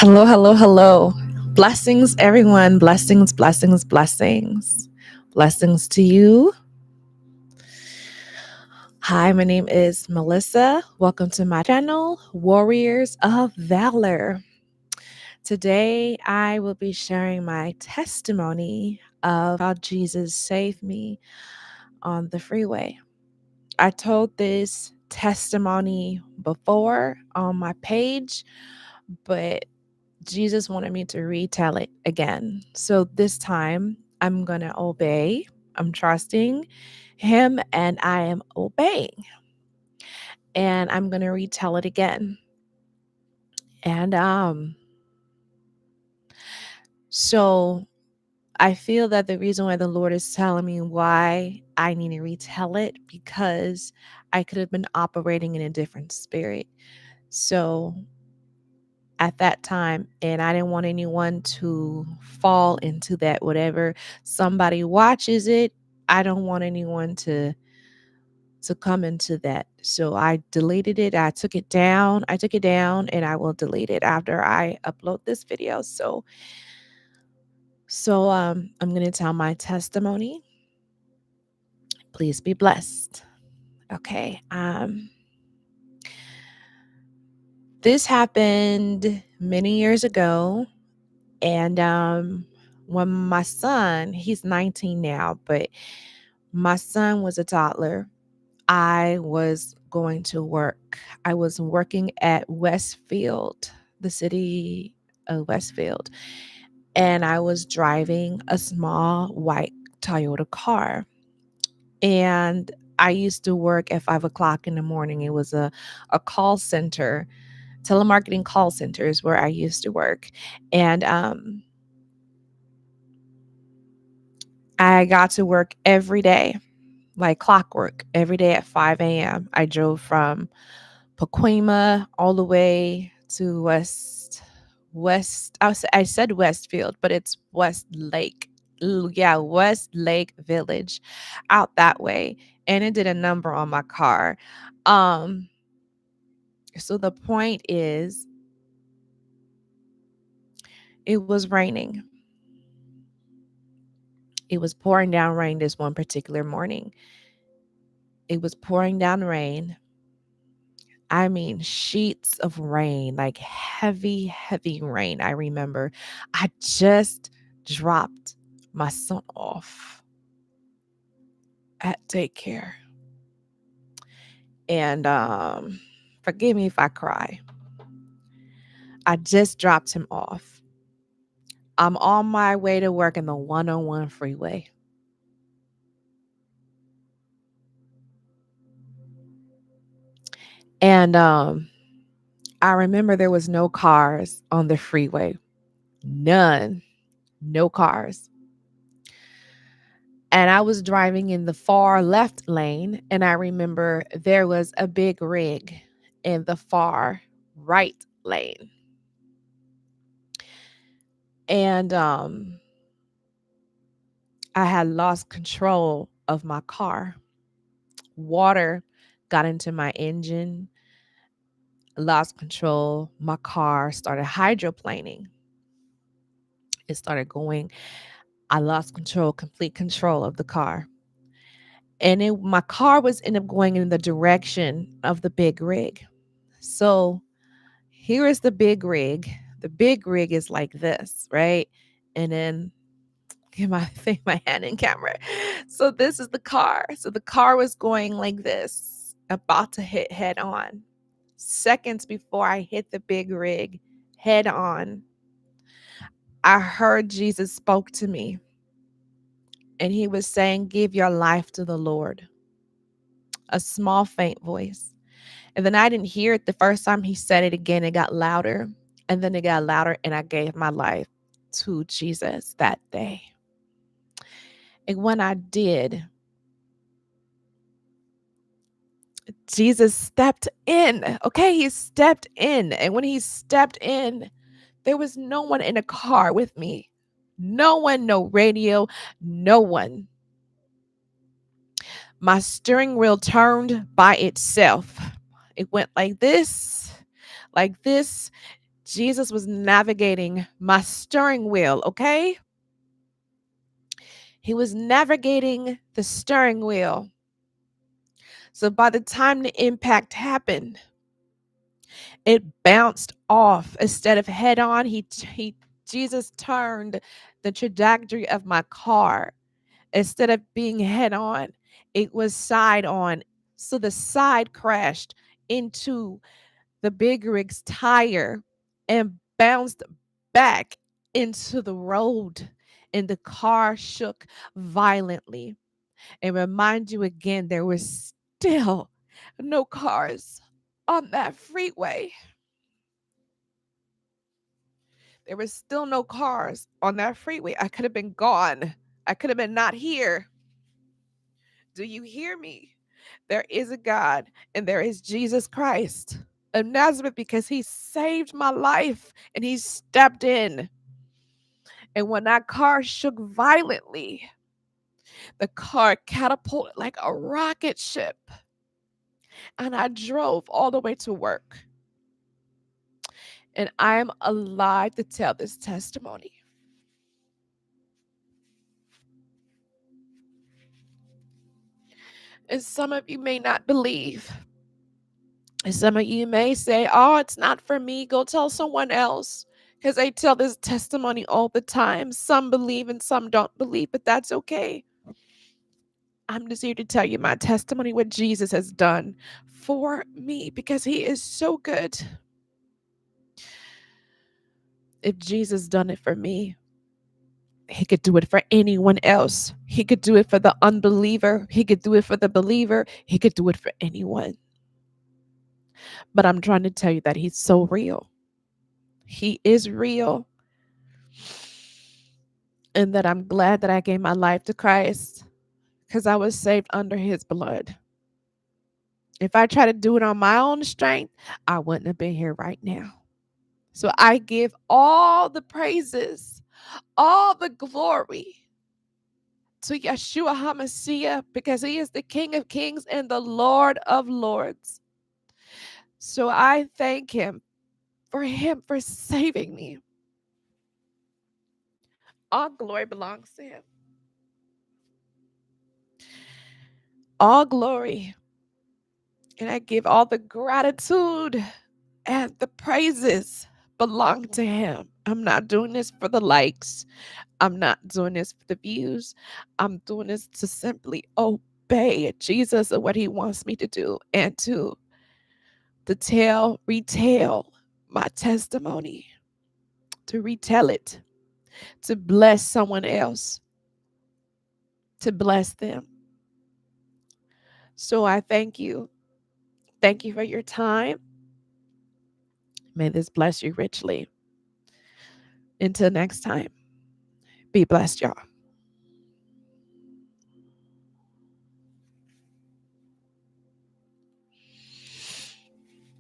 Hello, hello, hello. Blessings, everyone. Blessings, blessings, blessings. Blessings to you. Hi, my name is Melissa. Welcome to my channel, Warriors of Valor. Today, I will be sharing my testimony of how Jesus saved me on the freeway. I told this testimony before on my page, but Jesus wanted me to retell it again. So this time I'm going to obey. I'm trusting him and I am obeying. And I'm going to retell it again. And so I feel that the reason why the Lord is telling me why I need to retell it because I could have been operating in a different spirit. So at that time, and I didn't want anyone to fall into that. Whatever somebody watches it, I don't want anyone to come into that. So I deleted it. I took it down, and I will delete it after I upload this video. So I'm going to tell my testimony. Please be blessed. Okay. This happened many years ago. And when my son, he's 19 now, but my son was a toddler, I was going to work. I was working at Westfield, the city of Westfield, and I was driving a small white Toyota car. And I used to work at 5 o'clock in the morning. It was a call center, telemarketing call centers where I used to work. And I got to work every day, like clockwork, every day at 5 a.m. I drove from Pacoima all the way to I said Westfield, but it's Westlake. Yeah, Westlake Village, out that way. And it did a number on my car. Um, so the point is, it was raining. It was pouring down rain this one particular morning. It was pouring down rain. I mean, sheets of rain, like heavy, heavy rain. I remember I just dropped my son off at daycare. And forgive me if I cry. I just dropped him off. I'm on my way to work in the 101 freeway. And I remember there was no cars on the freeway. None. No cars. And I was driving in the far left lane, and I remember there was a big rig in the far right lane. And I had lost control of my car. Water got into my engine, lost control. My car started hydroplaning. It started going. I lost control, complete control of the car. And my car was ended up going in the direction of the big rig. So here is the big rig. The big rig is like this, right? And then get my thing, my hand in camera. So this is the car. So the car was going like this, about to hit head on. Seconds before I hit the big rig head on, I heard Jesus spoke to me. And he was saying, give your life to the Lord. A small, faint voice. And then I didn't hear it the first time he said it again. It got louder. And then it got louder. And I gave my life to Jesus that day. And when I did, Jesus stepped in. Okay, he stepped in. And when he stepped in, there was no one in a car with me. No one, no radio, no one. My steering wheel turned by itself. It went like this, like this. Jesus was navigating my steering wheel, okay? He was navigating the steering wheel. So by the time the impact happened, it bounced off instead of head on. Jesus turned the trajectory of my car. Instead of being head on, it was side on. So the side crashed into the big rig's tire and bounced back into the road, and the car shook violently. And remind you again, there was still no cars on that freeway. There was still no cars on that freeway. I could have been gone. I could have been not here. Do you hear me? There is a God and there is Jesus Christ of Nazareth, because he saved my life and he stepped in. And when that car shook violently, the car catapulted like a rocket ship. And I drove all the way to work. And I am alive to tell this testimony. And some of you may not believe. And some of you may say, oh, it's not for me. Go tell someone else. Because I tell this testimony all the time. Some believe and some don't believe, but that's okay. I'm just here to tell you my testimony, what Jesus has done for me, because he is so good. If Jesus done it for me, he could do it for anyone else. He could do it for the unbeliever. He could do it for the believer. He could do it for anyone. But I'm trying to tell you that he's so real. He is real. And that I'm glad that I gave my life to Christ, because I was saved under his blood. If I tried to do it on my own strength, I wouldn't have been here right now. So I give all the praises, all the glory to Yeshua HaMashiach, because he is the King of Kings and the Lord of Lords. So I thank him for saving me. All glory belongs to him. All glory. And I give all the gratitude and the praises belong to him. I'm not doing this for the likes. I'm not doing this for the views. I'm doing this to simply obey Jesus and what he wants me to do, and to retell my testimony, to retell it, to bless someone else, to bless them. So I thank you. Thank you for your time. May this bless you richly. Until next time, be blessed, y'all.